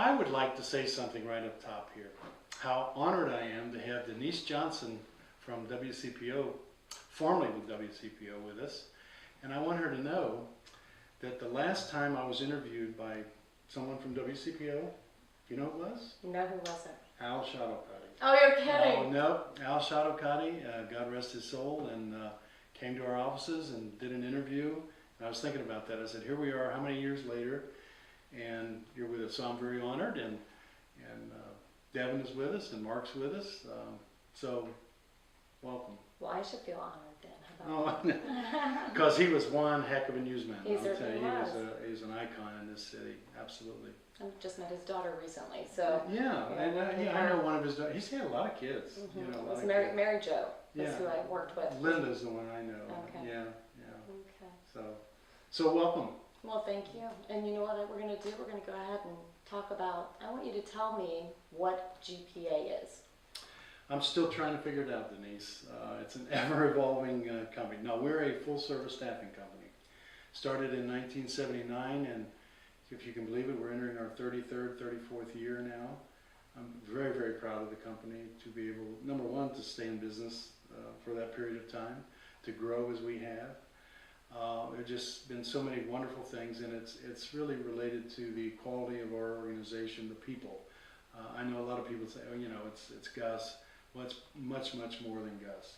I would like to say something right up top here. How honored I am to have Denise Johnson from WCPO, formerly with WCPO, with us. And I want her to know that the last time I was interviewed by someone from WCPO, you know who it was? No, who was it? Al Shadowcotty. Oh, you're kidding. Oh, no, Al Shadowcotty, God rest his soul, and came to our offices and did an interview. And I was thinking about that. I said, here we are, how many years later, and you're with us. So I'm very honored, and Devin is with us, and Mark's with us. So, welcome. Well, I should feel honored then. How about Oh, because he was one heck of a newsman. He I'll tell certainly you, was. He was an icon in this city, absolutely. I just met his daughter recently, so. Yeah, and I know one of his daughters. He's had a lot of kids. Mm-hmm. You know, It a was lot of Mary, kids. Mary Jo. That's Yeah. who I worked with. Linda's the one I know. Okay. Yeah. Okay. So welcome. Well, thank you. And you know what we're going to do? We're going to go ahead and talk about, I want you to tell me what GPA is. I'm still trying to figure it out, Denise. It's an ever-evolving company. No, we're a full-service staffing company. Started in 1979, and if you can believe it, we're entering our 33rd, 34th year now. I'm very, very proud of the company to be able, number one, to stay in business for that period of time, to grow as we have. There's just been so many wonderful things, and it's really related to the quality of our organization, the people. I know a lot of people say, oh, you know, it's Gus. Well, it's much, much more than Gus.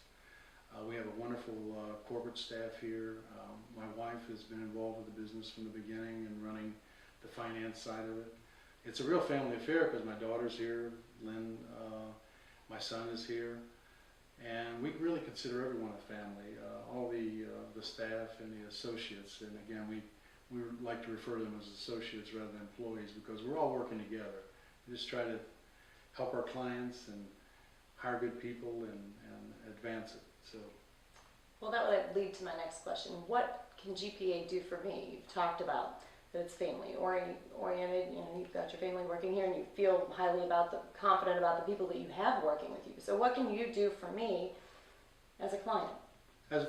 We have a wonderful corporate staff here. My wife has been involved with the business from the beginning and running the finance side of it. It's a real family affair because my daughter's here, Lynn, my son is here, and we really consider everyone a family. All the staff and the associates, and again, we like to refer to them as associates rather than employees because we're all working together. We just try to help our clients and hire good people and advance it. So. Well, that would lead to my next question. What can GPA do for me? You've talked about that it's family oriented. You know, you've got your family working here, and you feel highly confident about the people that you have working with you. So, what can you do for me as a client?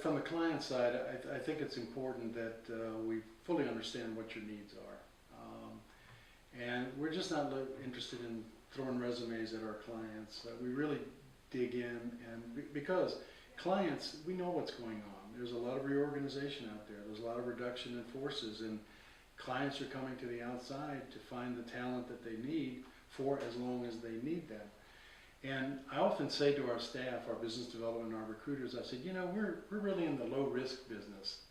From the client side, I think it's important that we fully understand what your needs are, and we're just not interested in throwing resumes at our clients. We really dig in, and because clients, we know what's going on. There's a lot of reorganization out there. There's a lot of reduction in forces, and clients are coming to the outside to find the talent that they need for as long as they need them. And I often say to our staff, our business development, and our recruiters, I said, you know, we're really in the low risk business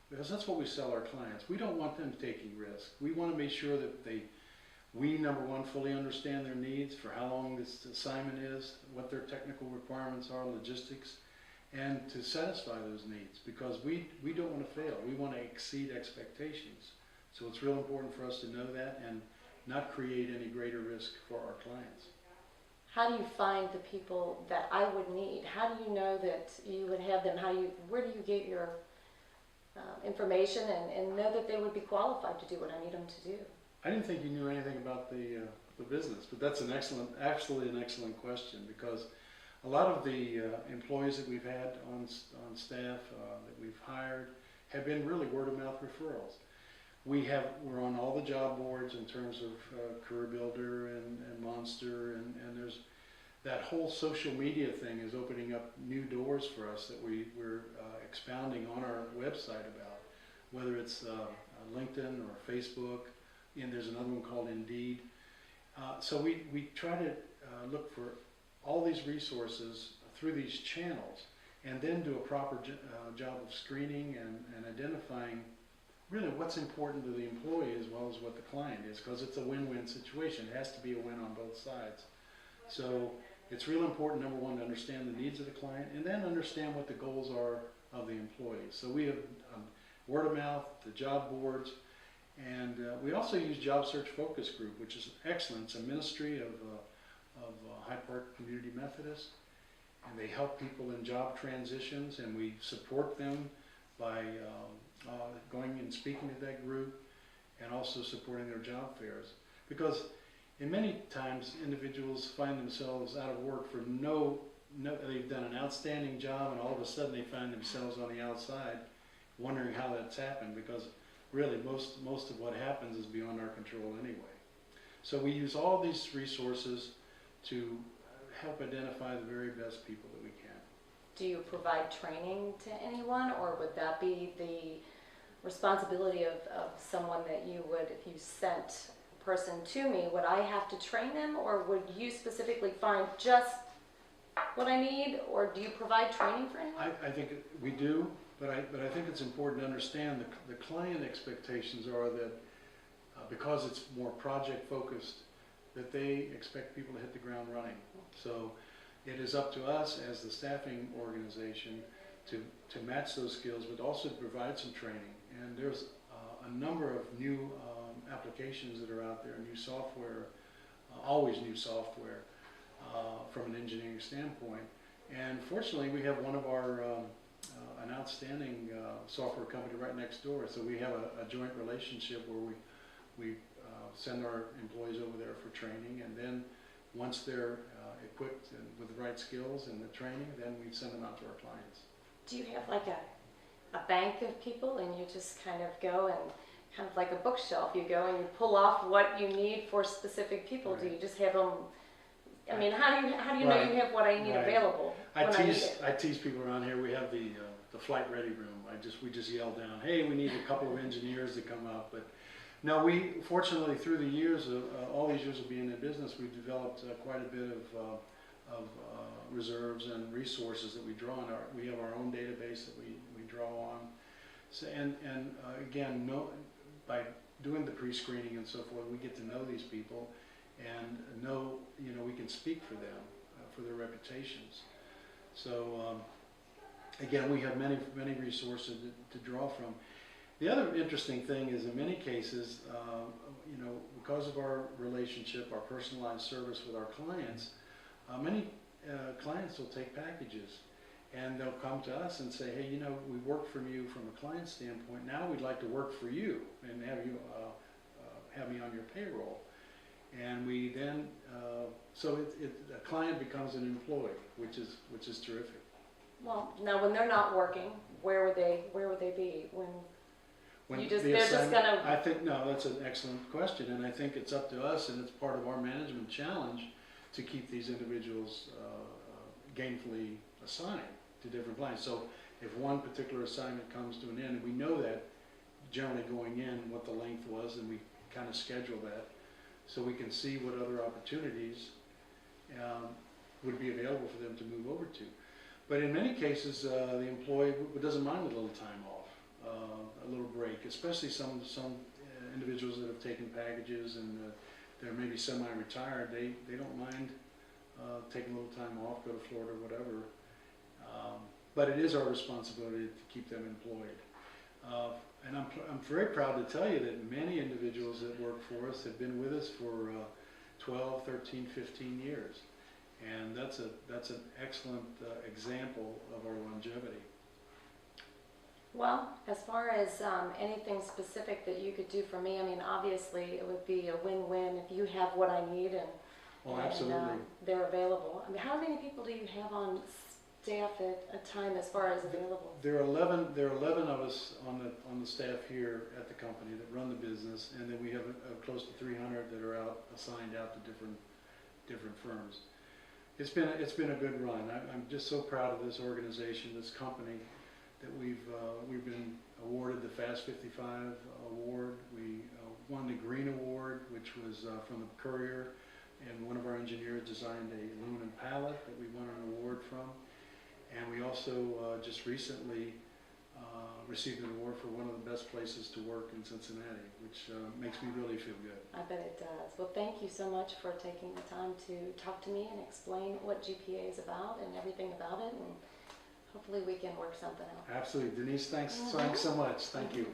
because that's what we sell our clients. We don't want them taking risk. We want to make sure that we, number one, fully understand their needs for how long this assignment is, what their technical requirements are, logistics, and to satisfy those needs because we don't want to fail. We want to exceed expectations. So it's real important for us to know that and not create any greater risk for our clients. How do you find the people that I would need? How do you know that you would have them? Where do you get your information and know that they would be qualified to do what I need them to do? I didn't think you knew anything about the business, but that's absolutely an excellent question because a lot of the employees that we've had on staff that we've hired have been really word-of-mouth referrals. We're on all the job boards in terms of Career Builder and Monster, and there's that whole social media thing is opening up new doors for us that we're expounding on our website about, whether it's LinkedIn or Facebook, and there's another one called Indeed. So we try to look for all these resources through these channels and then do a proper job of screening and identifying really what's important to the employee as well as what the client is, because it's a win-win situation. It has to be a win on both sides. So it's real important, number one, to understand the needs of the client and then understand what the goals are of the employees. So we have word of mouth, the job boards, and we also use Job Search Focus Group, which is excellent. It's a ministry of Hyde Park Community Methodist, and they help people in job transitions, and we support them by going and speaking to that group and also supporting their job fairs. Because in many times individuals find themselves out of work for they've done an outstanding job and all of a sudden they find themselves on the outside wondering how that's happened because really most of what happens is beyond our control anyway. So we use all these resources to help identify the very best people that we can. Do you provide training to anyone, or would that be the responsibility of someone that you would, if you sent a person to me, would I have to train them, or would you specifically find just what I need, or do you provide training for anyone? I think we do, but I think it's important to understand the client expectations are that because it's more project focused, that they expect people to hit the ground running. So it is up to us as the staffing organization to match those skills, but also to provide some training. And there's a number of new applications that are out there, new software, always new software from an engineering standpoint. And fortunately, we have one of our an outstanding software company right next door. So we have a joint relationship where we send our employees over there for training, and then once they're equipped and with the right skills and the training, then we send them out to our clients. Do you have like a bank of people, and you just kind of go and kind of like a bookshelf, you go and you pull off what you need for specific people? Right. Do you just have them? I mean, how do you know Right. you have what I need Right. available when I need it? I tease people around here. We have the flight ready room. We just yell down, hey, we need a couple of engineers to come up. But no, we fortunately through the years of all these years of being in business, we've developed quite a bit of reserves and resources that we draw on. We have our own database that we draw on. So, and again, by doing the pre-screening and so forth, we get to know these people and know, we can speak for them, for their reputations. So again, we have many resources to draw from. The other interesting thing is in many cases, because of our relationship, our personalized service with our clients, many clients will take packages and they'll come to us and say, hey, we work for you from a client standpoint. Now we'd like to work for you and have you have me on your payroll. And we then, so a client becomes an employee, which is terrific. Well, now when they're not working, where would they be when they're just gonna? I think that's an excellent question, and I think it's up to us, and it's part of our management challenge to keep these individuals gainfully assigned to different clients. So if one particular assignment comes to an end, and we know that generally going in what the length was, and we kind of schedule that so we can see what other opportunities would be available for them to move over to. But in many cases, the employee doesn't mind a little time off, a little break, especially some individuals that have taken packages and they're maybe semi-retired. They don't mind taking a little time off, go to Florida, whatever. But it is our responsibility to keep them employed. And I'm very proud to tell you that many individuals that work for us have been with us for 12, 13, 15 years. And that's an excellent example of our longevity. Well, as far as anything specific that you could do for me, I mean, obviously it would be a win-win if you have what I need and Absolutely. They're available. I mean, how many people do you have on staff at a time as far as available? There are 11 of us on the staff here at the company that run the business, and then we have close to 300 that are assigned out to different firms. It's been a good run. I'm just so proud of this organization, this company, that we've been awarded the Fast 55 award. We won the Green Award, which was from the Courier, and one of our engineers designed a aluminum pallet that we won an award from. And we also just recently received an award for one of the best places to work in Cincinnati, which makes me really feel good. I bet it does. Well, thank you so much for taking the time to talk to me and explain what GPA is about and everything about it, and hopefully we can work something out. Absolutely. Denise, thanks so much. Thank you.